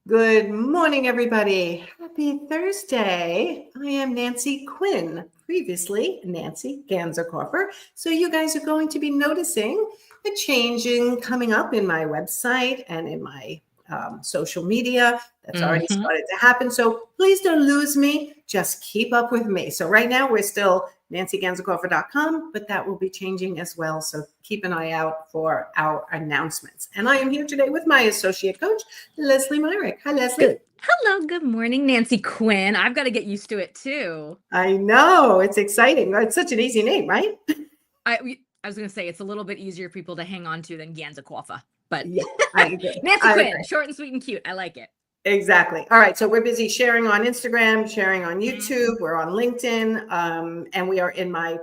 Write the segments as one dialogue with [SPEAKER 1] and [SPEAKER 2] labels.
[SPEAKER 1] Good morning, everybody. Happy Thursday. I am Nancy Quinn, previously Nancy Ganzerkoffer. So you guys are going to be noticing a changing coming up in my website and in my social media. That's already started to happen. So please don't lose me. Just keep up with me. So right now we're still nancyganzerkoffer.com, but that will be changing as well. So keep an eye out for our announcements. And I am here today with my associate coach, Lesley Myrick. Hi, Lesley.
[SPEAKER 2] Hello, good morning, Nancy Quinn. I've got to get used to it too.
[SPEAKER 1] I know, it's exciting. It's such an easy name, right?
[SPEAKER 2] I was going to say it's a little bit easier for people to hang on to than Ganzerkoffer, but
[SPEAKER 1] yeah, I agree.
[SPEAKER 2] Nancy Quinn, short and sweet and cute. I like it.
[SPEAKER 1] Exactly. All right. So we're busy sharing on Instagram, sharing on YouTube. We're on LinkedIn, and we are in my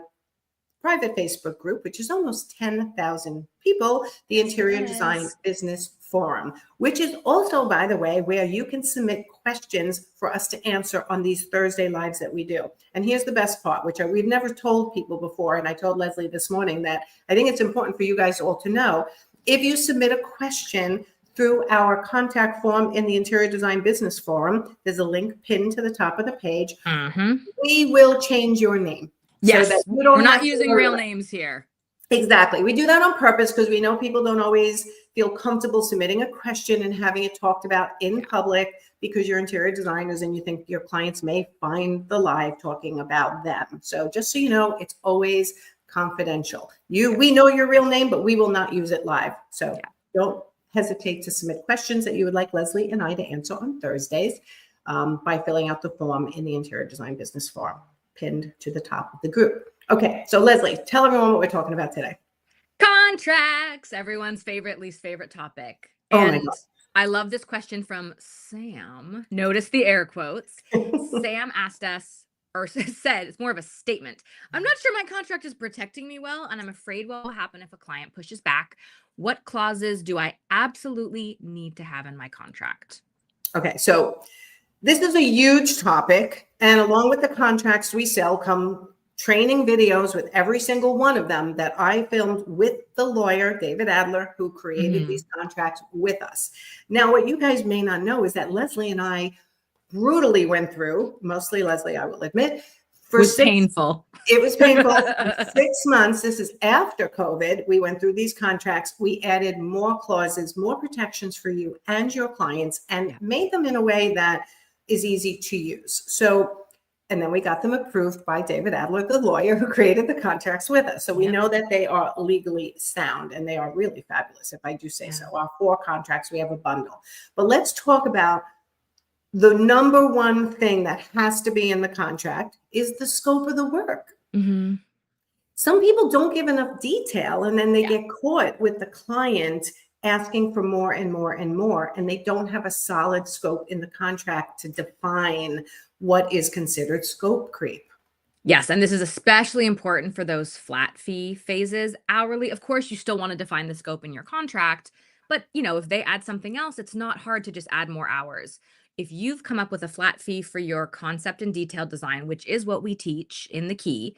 [SPEAKER 1] private Facebook group, which is almost 10,000 people, the Interior Design Business Forum, which is also, by the way, where you can submit questions for us to answer on these Thursday lives that we do. And here's the best part, which we've never told people before. And I told Lesley this morning that I think it's important for you guys all to know. If you submit a question through our contact form in the Interior Design Business Forum, there's a link pinned to the top of the page. We will change your name.
[SPEAKER 2] Yes, so that we're not using real names here.
[SPEAKER 1] Exactly. We do that on purpose because we know people don't always feel comfortable submitting a question and having it talked about in public because you're interior designers and you think your clients may find the live talking about them. So just so you know, it's always confidential. We know your real name, but we will not use it live. So don't hesitate to submit questions that you would like Lesley and I to answer on Thursdays by filling out the form in the Interior Design Business Forum, pinned to the top of the group. Okay, so Lesley, tell everyone what we're talking about today.
[SPEAKER 2] Contracts, everyone's favorite, least favorite topic.
[SPEAKER 1] Oh my God.
[SPEAKER 2] I love this question from Sam. Notice the air quotes. Sam asked us, or said, it's more of a statement. I'm not sure my contract is protecting me well, and I'm afraid what will happen if a client pushes back. What clauses do I absolutely need to have in my contract?
[SPEAKER 1] Okay, so this is a huge topic, and along with the contracts we sell come training videos with every single one of them that I filmed with the lawyer, David Adler, who created these contracts with us. Now, what you guys may not know is that Lesley and I brutally went through, mostly Lesley, I will admit,
[SPEAKER 2] it was painful.
[SPEAKER 1] It was painful. For 6 months. This is after COVID. We went through these contracts. We added more clauses, more protections for you and your clients, and made them in a way that is easy to use. So, and then we got them approved by David Adler, the lawyer who created the contracts with us. So we know that they are legally sound and they are really fabulous, if I do say so. Our 4 contracts, we have a bundle. But let's talk about the number one thing that has to be in the contract is the scope of the work. Some people don't give enough detail, and then they get caught with the client asking for more and more and more, and they don't have a solid scope in the contract to define what is considered scope creep.
[SPEAKER 2] Yes, and this is especially important for those flat fee phases. Hourly, of course, you still want to define the scope in your contract, but if they add something else, it's not hard to just add more hours. If you've come up with a flat fee for your concept and detailed design, which is what we teach in the key,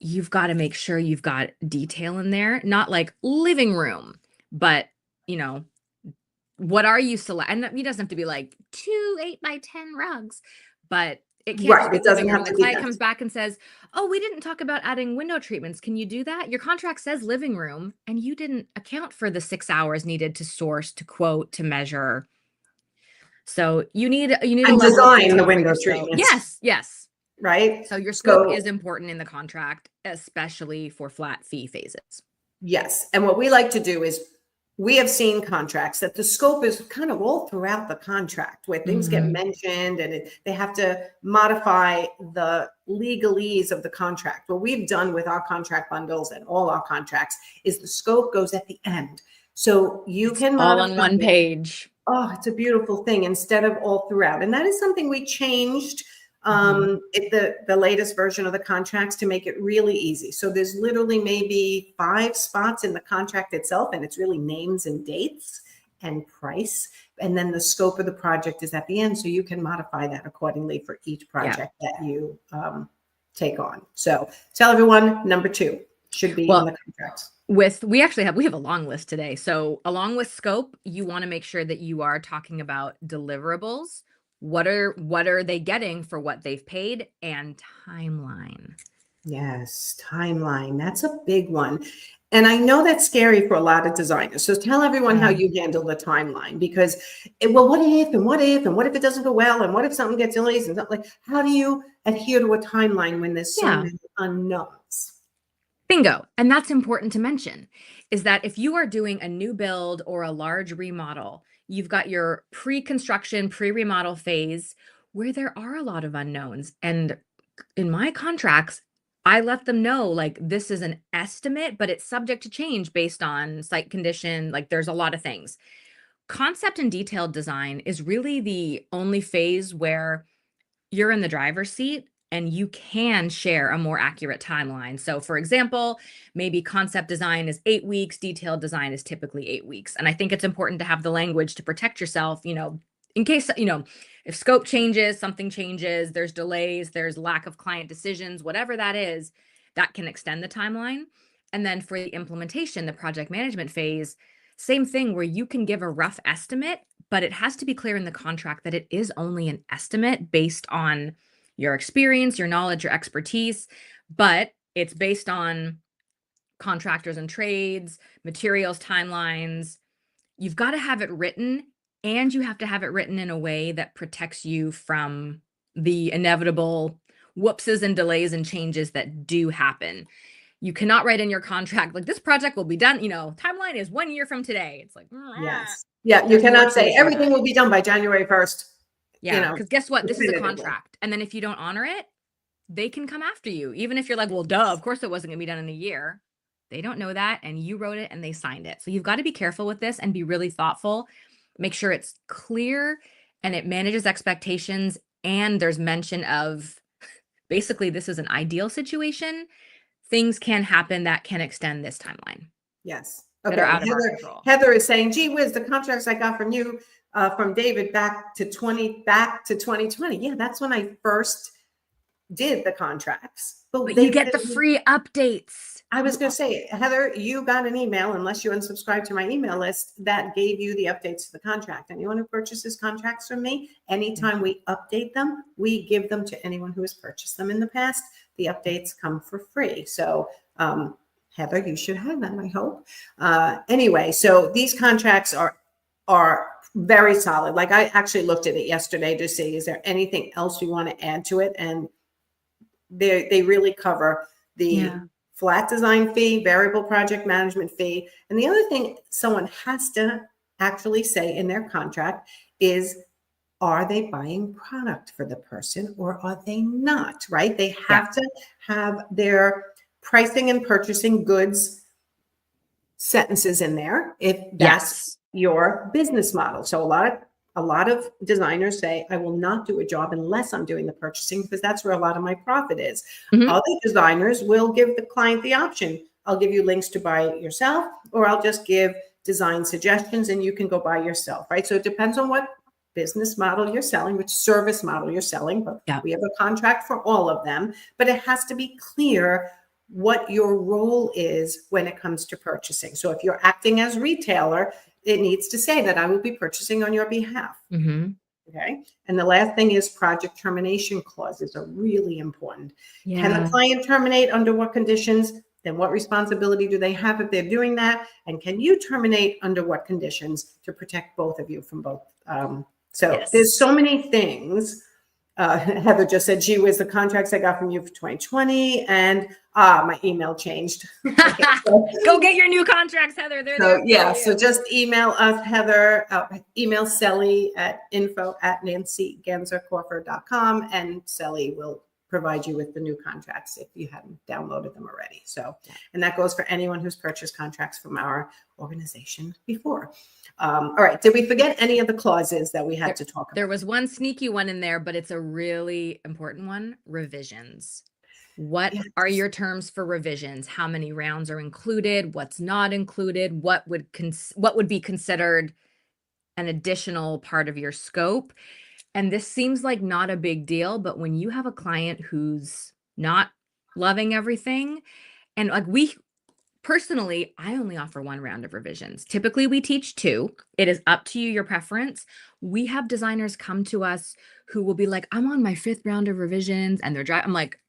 [SPEAKER 2] you've got to make sure you've got detail in there, not like living room, but what are you select? And it doesn't have to be like 2 8x10 rugs, but it can't.
[SPEAKER 1] It doesn't have to
[SPEAKER 2] be. The client comes back and says, "Oh, we didn't talk about adding window treatments. Can you do that?" Your contract says living room, and you didn't account for the 6 hours needed to source, to quote, to measure. So you need a
[SPEAKER 1] design the window treatments.
[SPEAKER 2] Yes.
[SPEAKER 1] Right.
[SPEAKER 2] So your scope is important in the contract, especially for flat fee phases.
[SPEAKER 1] Yes. And what we like to do is we have seen contracts that the scope is kind of all throughout the contract where things get mentioned and they have to modify the legalese of the contract. What we've done with our contract bundles and all our contracts is the scope goes at the end. So it's can
[SPEAKER 2] all on one page.
[SPEAKER 1] Oh, it's a beautiful thing instead of all throughout. And that is something we changed the latest version of the contracts to make it really easy. So there's literally maybe 5 spots in the contract itself, and it's really names and dates and price. And then the scope of the project is at the end. So you can modify that accordingly for each project that you take on. So tell everyone, number 2. should be in
[SPEAKER 2] Well,
[SPEAKER 1] the contracts?
[SPEAKER 2] we have a long list today. So along with scope, you want to make sure that you are talking about deliverables. What are they getting for what they've paid, and timeline.
[SPEAKER 1] Yes, timeline. That's a big one. And I know that's scary for a lot of designers. So tell everyone how
[SPEAKER 2] Yeah.
[SPEAKER 1] you handle the timeline, because well, what if, and what if, and what if it doesn't go well, and what if something gets delayed and something like, how do you adhere to a timeline when there's so
[SPEAKER 2] Yeah.
[SPEAKER 1] many unknowns?
[SPEAKER 2] Bingo. And that's important to mention, is that if you are doing a new build or a large remodel, you've got your pre-construction, pre-remodel phase where there are a lot of unknowns. And in my contracts, I let them know, like, this is an estimate, but it's subject to change based on site condition. Like, there's a lot of things. Concept and detailed design is really the only phase where you're in the driver's seat and you can share a more accurate timeline. So, for example, maybe concept design is 8 weeks, detailed design is typically 8 weeks. And I think it's important to have the language to protect yourself, in case, if scope changes, something changes, there's delays, there's lack of client decisions, whatever that is, that can extend the timeline. And then for the implementation, the project management phase, same thing, where you can give a rough estimate, but it has to be clear in the contract that it is only an estimate based on your experience, your knowledge, your expertise, but it's based on contractors and trades, materials, timelines. You've got to have it written, and you have to have it written in a way that protects you from the inevitable whoopses and delays and changes that do happen. You cannot write in your contract, like, this project will be done, timeline is 1 year from today. It's like,
[SPEAKER 1] Yes. Yeah, you
[SPEAKER 2] there's more
[SPEAKER 1] cannot
[SPEAKER 2] to
[SPEAKER 1] say
[SPEAKER 2] it than
[SPEAKER 1] everything
[SPEAKER 2] that.
[SPEAKER 1] will be done by January 1st,
[SPEAKER 2] Yeah, because guess what? This is a
[SPEAKER 1] definitively.
[SPEAKER 2] contract. And then if you don't honor it, they can come after you. Even if you're like, well, duh, of course it wasn't gonna be done in a year. They don't know that, and you wrote it and they signed it. So you've got to be careful with this and be really thoughtful. Make sure it's clear and it manages expectations. And there's mention of, basically, this is an ideal situation. Things can happen that can extend this timeline
[SPEAKER 1] Yes.
[SPEAKER 2] that
[SPEAKER 1] Okay.
[SPEAKER 2] are out of our control.
[SPEAKER 1] Heather is saying, gee whiz, the contracts I got from you, from David back to 2020. Yeah, that's when I first did the contracts.
[SPEAKER 2] But you get the free updates.
[SPEAKER 1] I was going to say, Heather, you got an email, unless you unsubscribed to my email list, that gave you the updates to the contract. Anyone who purchases contracts from me, anytime we update them, we give them to anyone who has purchased them in the past. The updates come for free. So, Heather, you should have them, I hope. Anyway, so these contracts are very solid. Like, I actually looked at it yesterday to see, is there anything else we want to add to it? And they really cover the flat design fee, variable project management fee. And the other thing someone has to actually say in their contract is, are they buying product for the person or are they not, right? They have to have their pricing and purchasing goods sentences in there if that's your business model. So a lot of designers say, I will not do a job unless I'm doing the purchasing, because that's where a lot of my profit is. Other designers will give the client the option. I'll give you links to buy it yourself, or I'll just give design suggestions and you can go buy yourself, right? So it depends on what business model you're selling, which service model you're selling, but we have a contract for all of them, but it has to be clear what your role is when it comes to purchasing. So if you're acting as retailer, it needs to say that I will be purchasing on your behalf. Okay. And the last thing is project termination clauses are really important. Can the client terminate, under what conditions? Then what responsibility do they have if they're doing that? And can you terminate under what conditions to protect both of you from both? There's so many things. Heather just said, gee whiz, the contracts I got from you for 2020, and my email changed.
[SPEAKER 2] Go get your new contracts, Heather. They're there.
[SPEAKER 1] So just email us, Heather, email Sally at info@nancyganzerkorfer.com, and Sally will provide you with the new contracts if you hadn't downloaded them already. So, and that goes for anyone who's purchased contracts from our organization before. All right. Did we forget any of the clauses that we had to talk about?
[SPEAKER 2] There was one sneaky one in there, but it's a really important one: revisions. What are your terms for revisions? How many rounds are included? What's not included? What would be considered an additional part of your scope? And this seems like not a big deal, but when you have a client who's not loving everything, and like Personally, I only offer one round of revisions. Typically, we teach two. It is up to you, your preference. We have designers come to us who will be like, I'm on my fifth round of revisions, and they're driving. I'm like,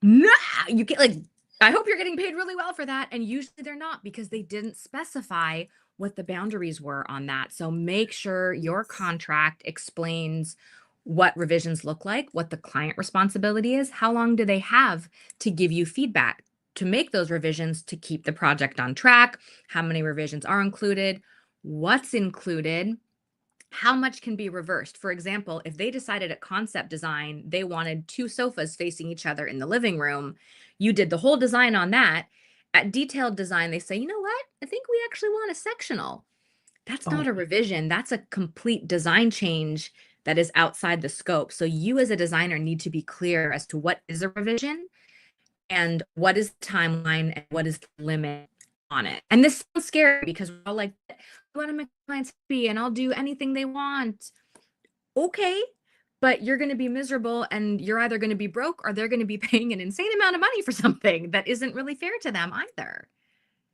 [SPEAKER 2] no, you can't, like, I hope you're getting paid really well for that. And usually they're not, because they didn't specify what the boundaries were on that. So make sure your contract explains what revisions look like, what the client responsibility is, how long do they have to give you feedback to make those revisions to keep the project on track, how many revisions are included, what's included, how much can be reversed. For example, if they decided at concept design they wanted two sofas facing each other in the living room, you did the whole design on that. At detailed design, they say, you know what? I think we actually want a sectional. That's not
[SPEAKER 1] Oh,
[SPEAKER 2] a revision. That's a complete design change that is outside the scope. So you as a designer need to be clear as to what is a revision and what is the timeline and what is the limit on it. And this sounds scary because we're all like, I want to make clients happy and I'll do anything they want. Okay, but you're going to be miserable and you're either going to be broke or they're going to be paying an insane amount of money for something that isn't really fair to them either.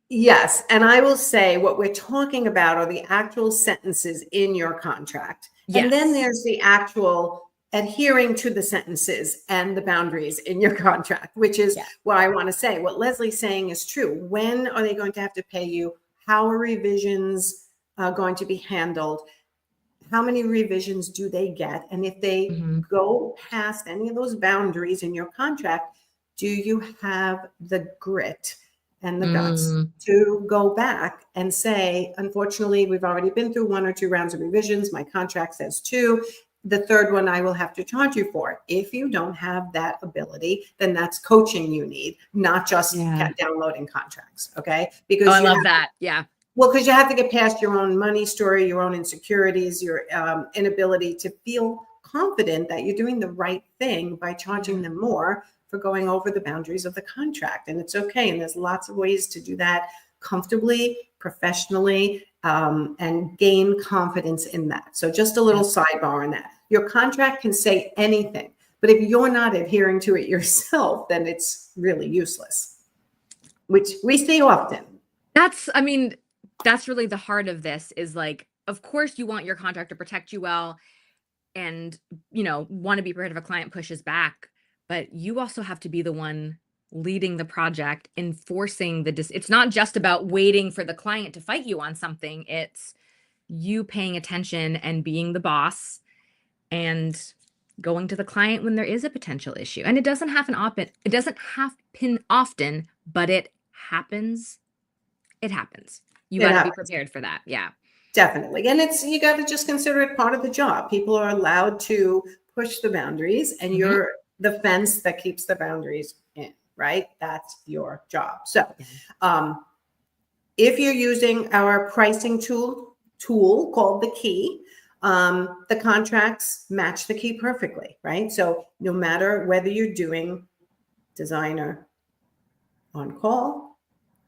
[SPEAKER 1] yes. And I will say what we're talking about are the actual sentences in your contract. And then
[SPEAKER 2] Yes.
[SPEAKER 1] there's the actual adhering to the sentences and the boundaries in your contract, which is
[SPEAKER 2] Yeah.
[SPEAKER 1] what I want to say. What Leslie's saying is true. When are they going to have to pay you? How are revisions going to be handled? How many revisions do they get? And if they
[SPEAKER 2] Mhm.
[SPEAKER 1] go past any of those boundaries in your contract, do you have the grit and the guts
[SPEAKER 2] Mm.
[SPEAKER 1] to go back and say, unfortunately, we've already been through one or two rounds of revisions. My contract says two. The third one I will have to charge you for. If you don't have that ability, then that's coaching you need, not just
[SPEAKER 2] Yeah.
[SPEAKER 1] downloading contracts. Okay.
[SPEAKER 2] Oh,
[SPEAKER 1] Because
[SPEAKER 2] I
[SPEAKER 1] you
[SPEAKER 2] love
[SPEAKER 1] have
[SPEAKER 2] that. Yeah.
[SPEAKER 1] well, because you have to get past your own money story, your own insecurities, your inability to feel confident that you're doing the right thing by charging them more for going over the boundaries of the contract. And it's okay. And there's lots of ways to do that comfortably, professionally, and gain confidence in that. So just a little sidebar on that. Your contract can say anything, but if you're not adhering to it yourself, then it's really useless, which we see often.
[SPEAKER 2] I mean, that's really the heart of this is like, of course you want your contract to protect you well and, want to be prepared if a client pushes back, but you also have to be the one leading the project, enforcing it's not just about waiting for the client to fight you on something. It's you paying attention and being the boss and going to the client when there is a potential issue. And it doesn't happen often. It doesn't happen often, but it happens. It happens. You
[SPEAKER 1] It
[SPEAKER 2] got to be
[SPEAKER 1] happens.
[SPEAKER 2] prepared for that. Yeah.
[SPEAKER 1] Definitely. And you got to just consider it part of the job. People are allowed to push the boundaries, and
[SPEAKER 2] Mhm.
[SPEAKER 1] you're the fence that keeps the boundaries in, right? That's your job. So, um, if you're using our pricing tool called the key, the contracts match the key perfectly, right? So no matter whether you're doing designer on call,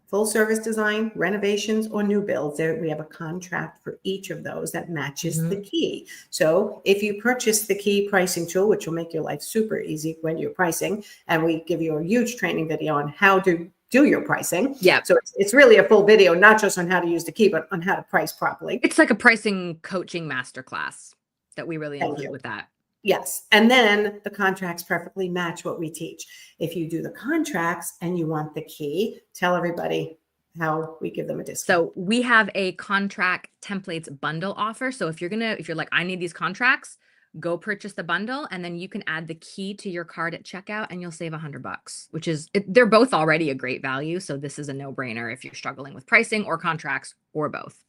[SPEAKER 1] full service design, renovations, or new builds, we have a contract for each of those that matches the
[SPEAKER 2] Mhm.
[SPEAKER 1] key. So if you purchase the key pricing tool, which will make your life super easy when you're pricing, and we give you a huge training video on how to do your pricing.
[SPEAKER 2] Yeah.
[SPEAKER 1] So it's really a full video, not just on how to use the key, but on how to price properly.
[SPEAKER 2] It's like a pricing coaching masterclass that we really
[SPEAKER 1] Thank
[SPEAKER 2] include
[SPEAKER 1] you.
[SPEAKER 2] with that.
[SPEAKER 1] Yes. And then the contracts perfectly match what we teach. If you do the contracts and you want the key, tell everybody how we give them a discount.
[SPEAKER 2] So we have a contract templates bundle offer. So if you're like, I need these contracts, go purchase the bundle and then you can add the key to your card at checkout and you'll save $100, which is, they're both already a great value. So this is a no-brainer if you're struggling with pricing or contracts or both.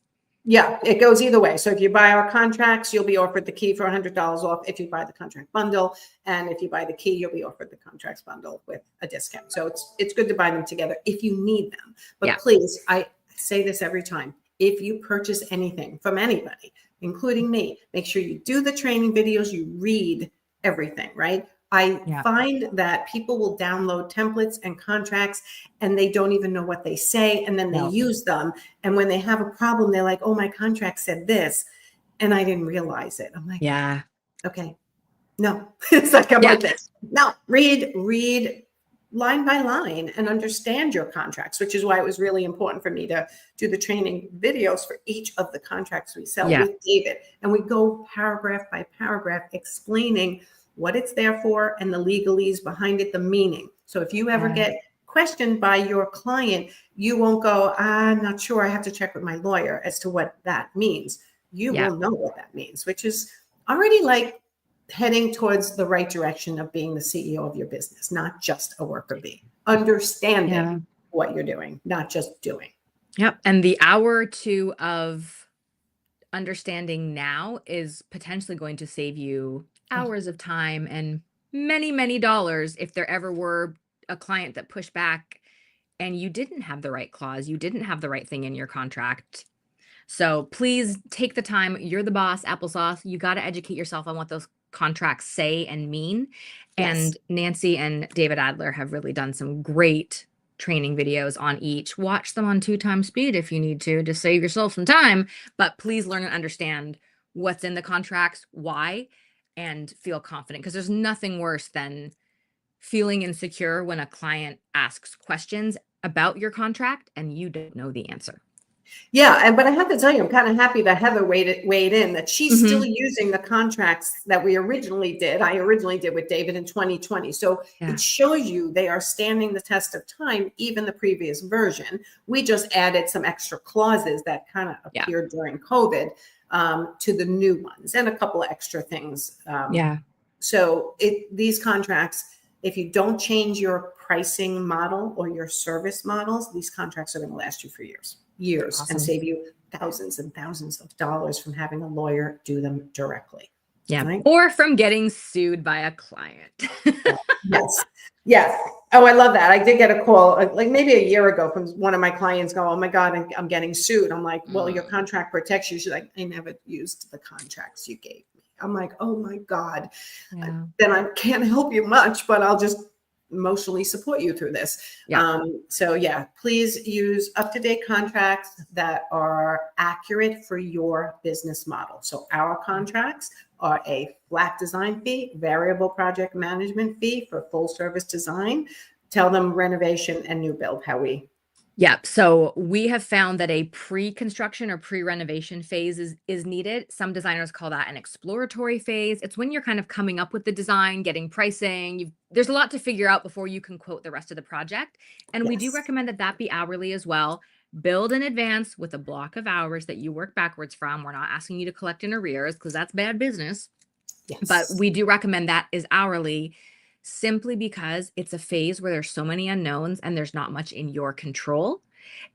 [SPEAKER 1] Yeah, it goes either way. So if you buy our contracts, you'll be offered the key for $100 off if you buy the contract bundle. And if you buy the key, you'll be offered the contracts bundle with a discount. So it's good to buy them together if you need them. But
[SPEAKER 2] Yeah.
[SPEAKER 1] please, I say this every time. If you purchase anything from anybody, including me, make sure you do the training videos, you read everything, right? I find that people will download templates and contracts and they don't even know what they say. And then they use them. And when they have a problem, they're like, oh, my contract said this. And I didn't realize it. I'm like,
[SPEAKER 2] Yeah.
[SPEAKER 1] okay, no. It's like, I'm like this. No, read line by line and understand your contracts, which is why it was really important for me to do the training videos for each of the contracts we sell with David. And we go paragraph by paragraph explaining what it's there for and the legalese behind it, the meaning. So if you ever get questioned by your client, you won't go, I'm not sure, I have to check with my lawyer as to what that means. You will know what that means, which is already like heading towards the right direction of being the CEO of your business, not just a worker bee. Understanding what you're doing, not just doing.
[SPEAKER 2] Yep. And the hour or two of understanding now is potentially going to save you hours of time and many, many dollars if there ever were a client that pushed back and you didn't have the right clause, you didn't have the right thing in your contract. So please take the time. You're the boss, applesauce. You got to educate yourself on what those contracts say and mean. And Nancy and David Adler have really done some great training videos on each. Watch them on 2x speed if you need to save yourself some time. But please learn and understand what's in the contracts, why, and feel confident. Because there's nothing worse than feeling insecure when a client asks questions about your contract and you don't know the answer.
[SPEAKER 1] Yeah, but I have to tell you, I'm kind of happy that Heather weighed in, that she's still using the contracts that we originally did. I originally did with David in 2020. So it shows you they are standing the test of time, even the previous version. We just added some extra clauses that kind of appeared during COVID to the new ones and a couple of extra things. So these contracts, if you don't change your pricing model or your service models, these contracts are going to last you for years. And save you thousands and thousands of dollars from having a lawyer do them directly. Right?
[SPEAKER 2] Or from getting sued by a client.
[SPEAKER 1] Yes. Oh, I love that. I did get a call like maybe a year ago from one of my clients go, oh my God, I'm getting sued. I'm like, well, your contract protects you. She's like, I never used the contracts you gave me. I'm like, oh my God. Then I can't help you much, but I'll just emotionally support you through this. So please use up-to-date contracts that are accurate for your business model. So our contracts are a flat design fee, variable project management fee for full service design. Tell them renovation and new build, how we.
[SPEAKER 2] So we have found that a pre-construction or pre-renovation phase is needed. Some designers call that an exploratory phase. It's when you're kind of coming up with the design, getting pricing. There's a lot to figure out before you can quote the rest of the project. And we do recommend that be hourly as well. Build in advance with a block of hours that you work backwards from. We're not asking you to collect in arrears because that's bad business. But we do recommend that is hourly, simply because it's a phase where there's so many unknowns and there's not much in your control.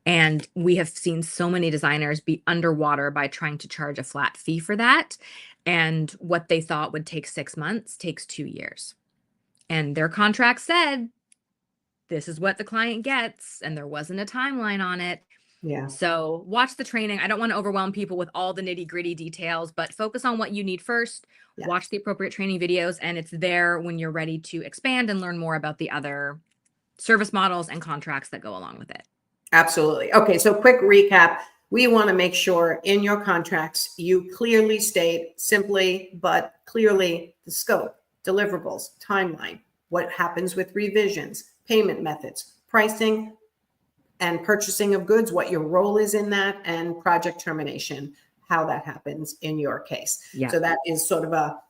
[SPEAKER 2] And we have seen so many designers be underwater by trying to charge a flat fee for that. And what they thought would take 6 months takes 2 years. And their contract said, this is what the client gets. And there wasn't a timeline on it. So watch the training. I don't want to overwhelm people with all the nitty-gritty details, but focus on what you need first. Watch the appropriate training videos, and it's there when you're ready to expand and learn more about the other service models and contracts that go along with it.
[SPEAKER 1] Absolutely. Okay, so quick recap. We want to make sure in your contracts you clearly state simply but clearly the scope, deliverables, timeline, what happens with revisions, payment methods, pricing, and purchasing of goods, what your role is in that, and project termination, how that happens in your case. So that is sort of a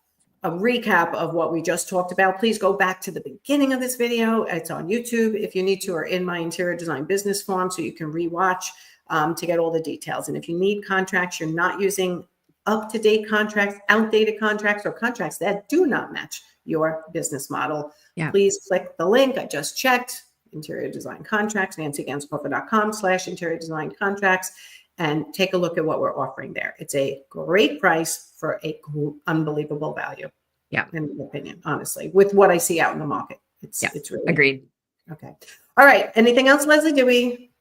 [SPEAKER 1] recap of what we just talked about. Please go back to the beginning of this video. It's on YouTube if you need to, or in my interior design business forum, so you can rewatch to get all the details. And if you need contracts, you're not using up-to-date contracts, outdated contracts, or contracts that do not match your business model, please click the link I just checked. Interior design contracts, nancyganshofer.com/interior design contracts, and take a look at what we're offering there. It's a great price for a unbelievable value. In my opinion, honestly, with what I see out in the market, it's really
[SPEAKER 2] agreed.
[SPEAKER 1] Okay. All right. Anything else, Lesley? Did we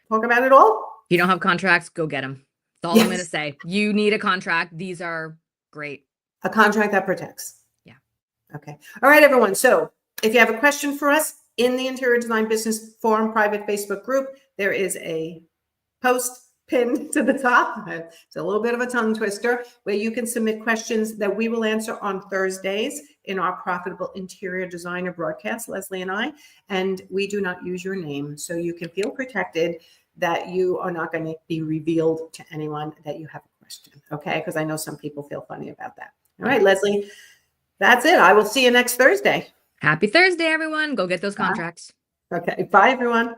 [SPEAKER 1] talk about it all?
[SPEAKER 2] If you don't have contracts, go get them. That's all I'm going to say. You need a contract. These are great.
[SPEAKER 1] A contract that protects. Okay. All right, everyone. So if you have a question for us, in the Interior Design Business Forum private Facebook group, there is a post pinned to the top. It's a little bit of a tongue twister where you can submit questions that we will answer on Thursdays in our Profitable Interior Designer broadcast, Lesley and I, and we do not use your name. So you can feel protected that you are not going to be revealed to anyone that you have a question. Okay. Because I know some people feel funny about that. All right, Lesley, that's it. I will see you next Thursday.
[SPEAKER 2] Happy Thursday, everyone. Go get those contracts.
[SPEAKER 1] Okay. Bye, everyone.